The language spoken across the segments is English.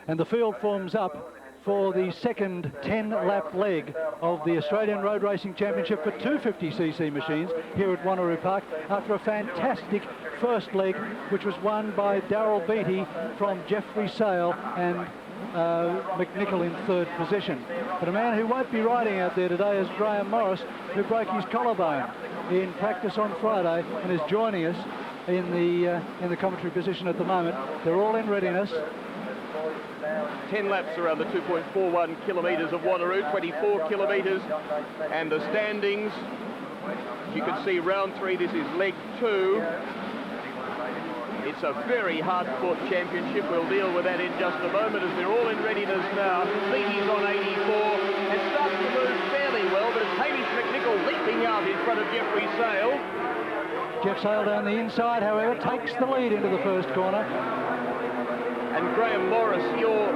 And the field forms up for the second 10-lap leg of the Australian Road Racing Championship for 250cc machines here at Wanneroo Park after a fantastic first leg, which was won by Daryl Beattie from Sayle and McNicol in third position. But a man who won't be riding out there today is Graham Morris, who broke his collarbone in practice on Friday and is joining us in the commentary position at the moment. They're all in readiness. 10 laps around the 2.41 kilometres of Wanneroo, 24 kilometres, and the standings. You can see round 3, this is leg 2. It's a very hard-fought championship. We'll deal with that in just a moment as they're all in readiness now. Beattie's on 84 and starts to move fairly well, but it's Hamish McNicol leaping out in front of Sayle. Sayle down the inside, however, takes the lead into the first corner. And Graham Morris, you're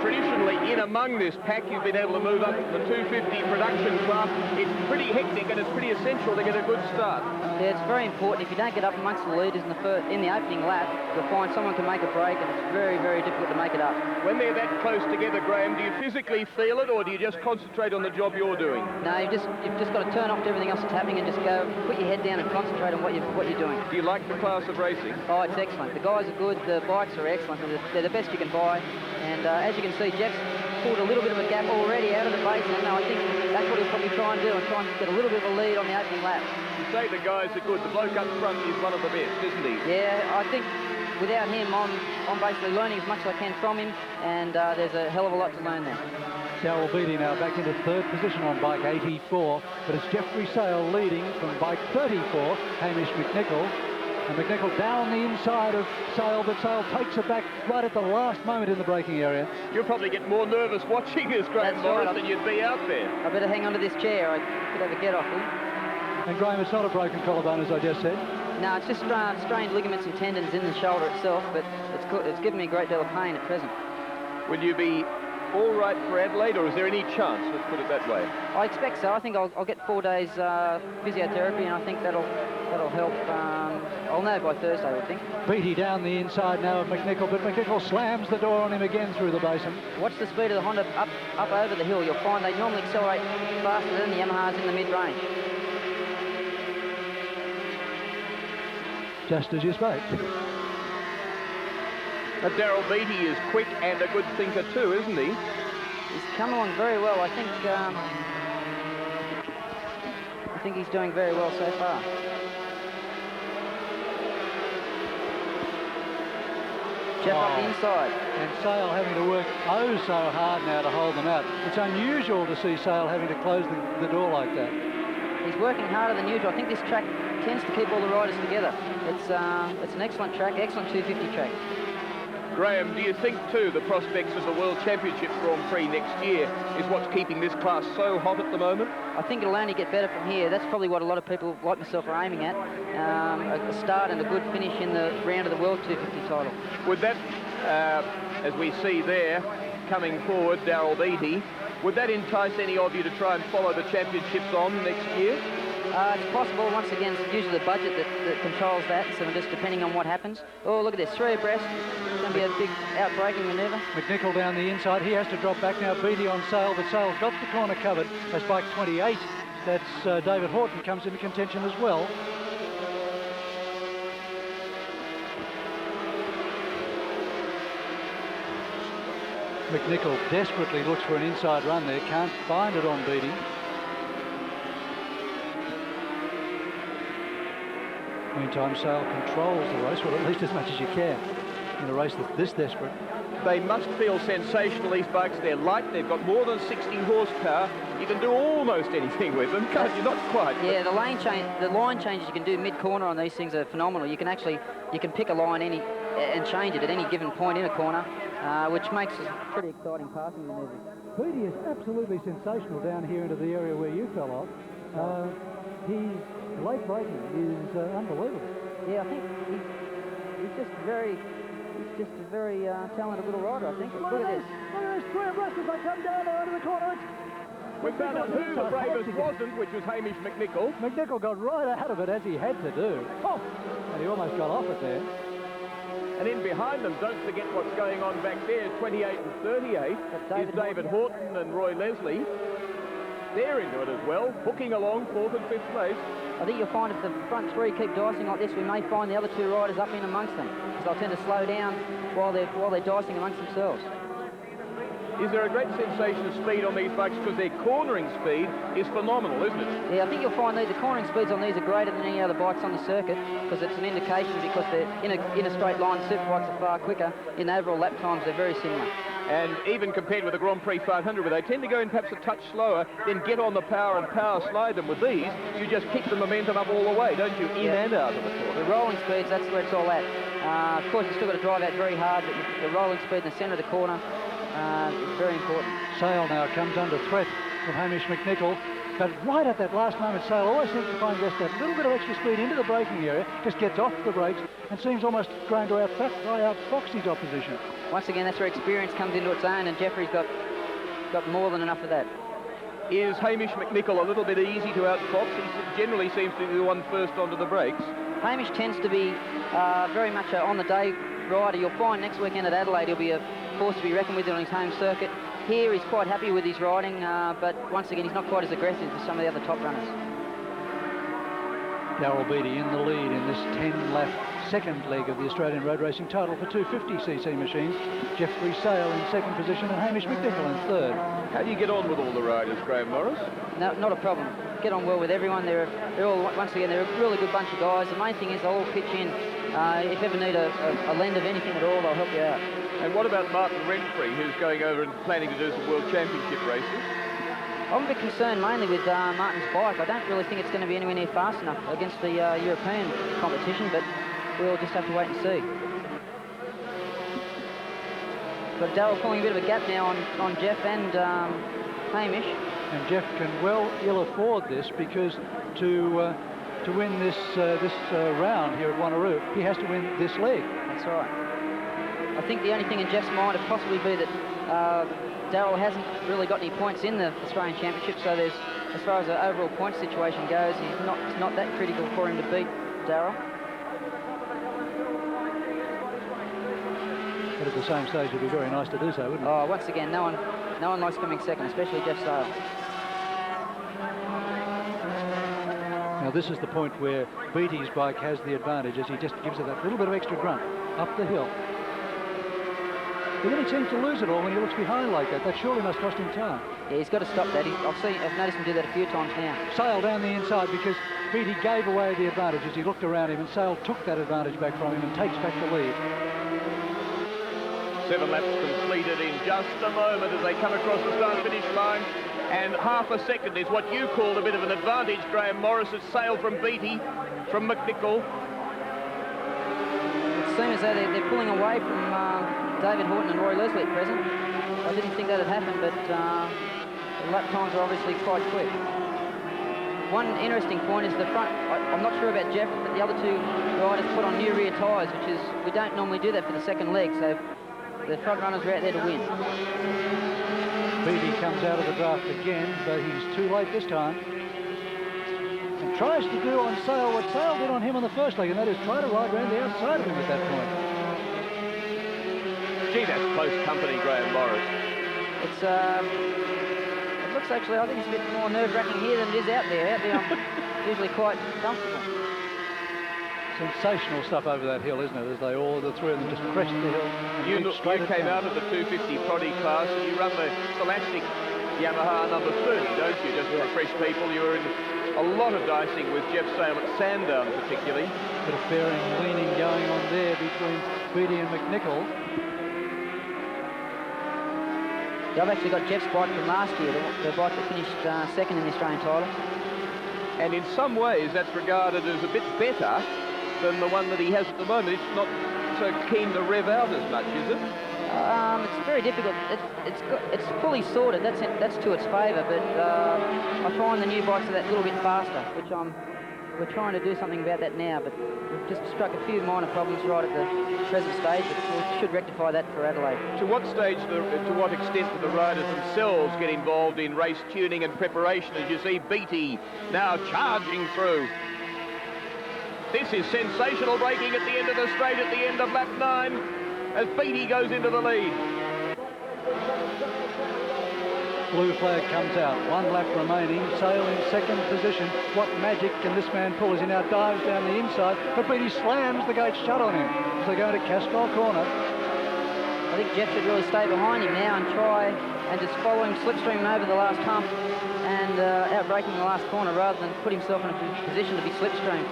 traditionally in among this pack. You've been able to move up the 250 production class. It's pretty hectic and it's pretty essential to get a good start. Yeah, it's very important. If you don't get up amongst the leaders in the opening lap, you'll find someone can make a break, and it's very, very difficult to make it up. When they're that close together, Graham, do you physically feel it, or do you just concentrate on the job you're doing? No, you've just got to turn off to everything else that's happening and just go, put your head down and concentrate on what you're doing. Do you like the class of racing? Oh, it's excellent. The guys are good. The bikes are excellent. They're the best you can buy. And as you can see, Jeff's pulled a little bit of a gap already out of the base, and I think that's what he'll probably try and do, and try and get a little bit of a lead on the opening lap. You say the guys are good. The bloke up front is one of the best, isn't he? Yeah, I think without him, I'm basically learning as much as I can from him, and there's a hell of a lot to learn there. Daryl Beattie now back into third position on bike 84, but it's Sayle leading from bike 34, Hamish McNicol. And McNicol down the inside of Sayle, but Sayle takes it back right at the last moment in the braking area. You'll probably get more nervous watching this, Graham Morris, than you'd be out there. I better hang on to this chair. I could have a get-off. And Graham, it's not a broken collarbone, as I just said. No, it's just strained ligaments and tendons in the shoulder itself, but it's given me a great deal of pain at present. Will you be all right for Adelaide, or is there any chance? Let's put it that way. I expect so. I think I'll get 4 days physiotherapy, and I think that'll help. I'll know by Thursday, I would think. Beattie down the inside now of McNicol, but McNicol slams the door on him again through the basin. Watch the speed of the Honda up over the hill. You'll find they normally accelerate faster than the Yamahas in the mid-range. Just as you spoke. Daryl Beattie is quick and a good thinker too, isn't he? He's come along very well. I think he's doing very well so far. Jeff up the inside. And Sayle having to work oh so hard now to hold them out. It's unusual to see Sayle having to close the door like that. He's working harder than usual. I think this track tends to keep all the riders together. It's an excellent track, excellent 250 track. Graham, do you think too the prospects of the World Championship Grand Prix next year is what's keeping this class so hot at the moment? I think it'll only get better from here. That's probably what a lot of people like myself are aiming at. A start and a good finish in the round of the World 250 title. Would that, as we see there, coming forward, Daryl Beattie, would that entice any of you to try and follow the championships on next year? It's possible. Once again, it's usually the budget that controls that, so just depending on what happens. Oh, look at this, 3 abreast. It's going to be a big outbreaking manoeuvre. McNicol down the inside. He has to drop back now. Beattie on Sayle, but Sayle's got the corner covered. That's bike 28. That's David Horton comes into contention as well. McNicol desperately looks for an inside run there. Can't find it on Beattie. Meantime, Sayle controls the race, well, at least as much as you can in a race that's this desperate. They must feel sensational, these bikes. They're light, they've got more than 60 horsepower. You can do almost anything with them, can't you? Not quite. Yeah, the line changes you can do mid-corner on these things are phenomenal. You can pick a line and change it at any given point in a corner, which makes it pretty exciting passing maneuvers. Beattie is absolutely sensational down here into the area where you fell off. His late braking is unbelievable. Yeah, I think he's just a very talented little rider, I think. Look at this. Look at this, 3 abreast as they come down there out of the corner. We found out who the bravest wasn't, which was Hamish McNicol. McNicol got right out of it as he had to do. Oh, and he almost got off it there. And in behind them, don't forget what's going on back there, 28 and 38, is David Horton and Roy Leslie. They're into it as well, hooking along 4th and 5th place. I think you'll find if the front three keep dicing like this, we may find the other two riders up in amongst them, because they'll tend to slow down while they're dicing amongst themselves. Is there a great sensation of speed on these bikes? Because their cornering speed is phenomenal, isn't it? Yeah, I think you'll find the cornering speeds on these are greater than any other bikes on the circuit, because it's an indication, because they're in a straight line, super bikes are far quicker. In overall lap times, they're very similar. And even compared with the Grand Prix 500, where they tend to go in perhaps a touch slower, then get on the power and power slide them. With these, you just kick the momentum up all the way, don't you? In and out of the corner. The rolling speeds, that's where it's all at. Of course, you've still got to drive out very hard, but the rolling speed in the centre of the corner is very important. Sayle now comes under threat from Hamish McNicol, but right at that last moment, Sayle always seems to find just that little bit of extra speed into the braking area, just gets off the brakes and seems almost going to outfox his opposition. Once again, that's where experience comes into its own, and Jeffrey's got more than enough of that. Is Hamish McNicol a little bit easy to outfox? He generally seems to be the one first onto the brakes. Hamish tends to be very much an on-the-day rider. You'll find next weekend at Adelaide he'll be a force to be reckoned with on his home circuit. Here he's quite happy with his riding, but once again he's not quite as aggressive as some of the other top runners. Daryl Beattie in the lead in this 10-lap second leg of the Australian road racing title for 250cc machines. Jeffrey Sayle in second position and Hamish McNicol in third. How do you get on with all the riders, Graham Morris? No, not a problem. Get on well with everyone. They're all, once again, they're a really good bunch of guys. The main thing is they'll all pitch in. If you ever need a lend of anything at all, they'll help you out. And what about Martin Rd3, who's going over and planning to do some World Championship races? I'm a bit concerned mainly with Martin's bike. I don't really think it's going to be anywhere near fast enough against the European competition, but we'll just have to wait and see. But Daryl pulling a bit of a gap now on Jeff and Hamish. And Jeff can well ill afford this, because to win this round here at Wanneroo, he has to win this leg. That's right. I think the only thing in Jeff's mind would possibly be that Daryl hasn't really got any points in the Australian Championship, so there's, as far as the overall point situation goes, it's not that critical for him to beat Daryl. But at the same stage, it'd be very nice to do so, wouldn't it? Oh, once again, no one likes coming second, especially Jeff Sayle. Now this is the point where Beattie's bike has the advantage, as he just gives it that little bit of extra grunt up the hill. But then he seems to lose it all when he looks behind like that. That surely must cost him time. Yeah, he's got to stop that. I've noticed him do that a few times now. Sayle down the inside, because Beattie gave away the advantage as he looked around him, and Sayle took that advantage back from him and takes back the lead. 7 laps completed in just a moment as they come across the start-finish line. And half a second is what you called a bit of an advantage, Graham Morris. It's Sayle from Beattie, from McNicol. It seems as though they're pulling away from David Horton and Roy Leslie at present. I didn't think that had happened, but the lap times are obviously quite quick. One interesting point is the front. I'm not sure about Jeff, but the other two riders put on new rear tyres, which is, we don't normally do that for the second leg, so the front runners are out there to win. Beattie comes out of the draft again, but he's too late this time. And tries to do on Sayle what Sayle did on him on the first leg, and that is try to ride around the outside of him at that point. Gee, that's close company, Graham Morris. It looks actually, I think it's a bit more nerve-wracking here than it is out there. Out there, I'm usually quite comfortable. Sensational stuff over that hill, isn't it? As they all, the three of them, just crest the hill. You came out of the 250 Proddy class and you run the Scholastic Yamaha number 30, don't you? Just to refresh people, you were in a lot of dicing with Jeff Sayle at Sandown, particularly. Bit of fairing, leaning going on there between Beattie and McNicol. Yeah, I've actually got Jeff's bike from last year, the bike that finished second in the Australian title. And in some ways, that's regarded as a bit better than the one that he has at the moment. It's not so keen to rev out as much, is it? It's very difficult. It's fully sorted. That's to its favour, but I find the new bikes are that little bit faster, which we're trying to do something about that now, but we've just struck a few minor problems right at the present stage, but we should rectify that for Adelaide. To what extent do the riders themselves get involved in race tuning and preparation, as you see Beattie now charging through? This is sensational braking at the end of the straight at the end of lap 9 as Beattie goes into the lead. Blue flag comes out, 1 lap remaining. Sayle in second position. What magic can this man pull as he now dives down the inside, but Beattie slams the gate shut on him as they go to Castrol Corner. I think Jeff should really stay behind him now and try and just follow him slipstream over the last hump and out-braking the last corner rather than put himself in a position to be slipstream.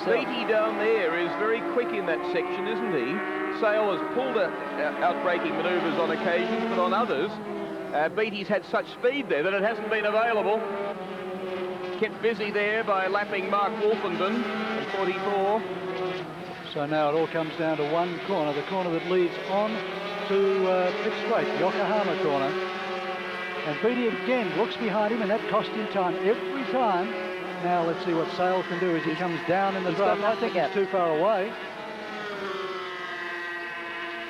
Beattie down there is very quick in that section, isn't he? Sayle has pulled out-braking manoeuvres on occasions, but on others, Beattie's had such speed there that it hasn't been available. Kept busy there by lapping Mark Wolfenden at 44. So now it all comes down to one corner, the corner that leads on to pit straight, Yokohama corner. And Beattie again looks behind him, and that cost him time every time. Now let's see what Sayle can do as he comes down in the draft. I think he's too far away.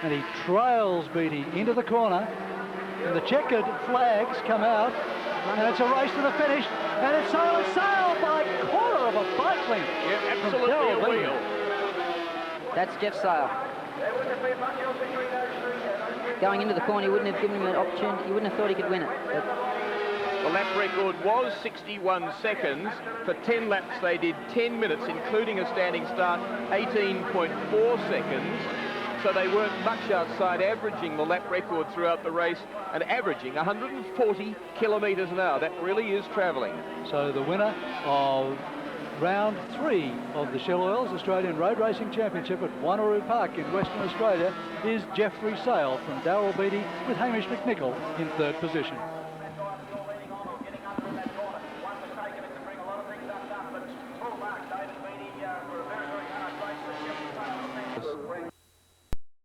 And he trails Beattie into the corner. And the checkered flags come out. And it's a race to the finish. And it's Sayle by a quarter of a bike length. Yeah, absolutely a wheel. That's Jeff Sayle. Going into the corner, you wouldn't have given him an opportunity. You wouldn't have thought he could win it. But the lap record was 61 seconds. For 10 laps, they did 10 minutes, including a standing start, 18.4 seconds. So they weren't much outside averaging the lap record throughout the race and averaging 140 kilometres an hour. That really is travelling. So the winner of round 3 of the Shell Oils Australian Road Racing Championship at Wanneroo Park in Western Australia is Jeffrey Sayle from Daryl Beattie with Hamish McNicol in third position.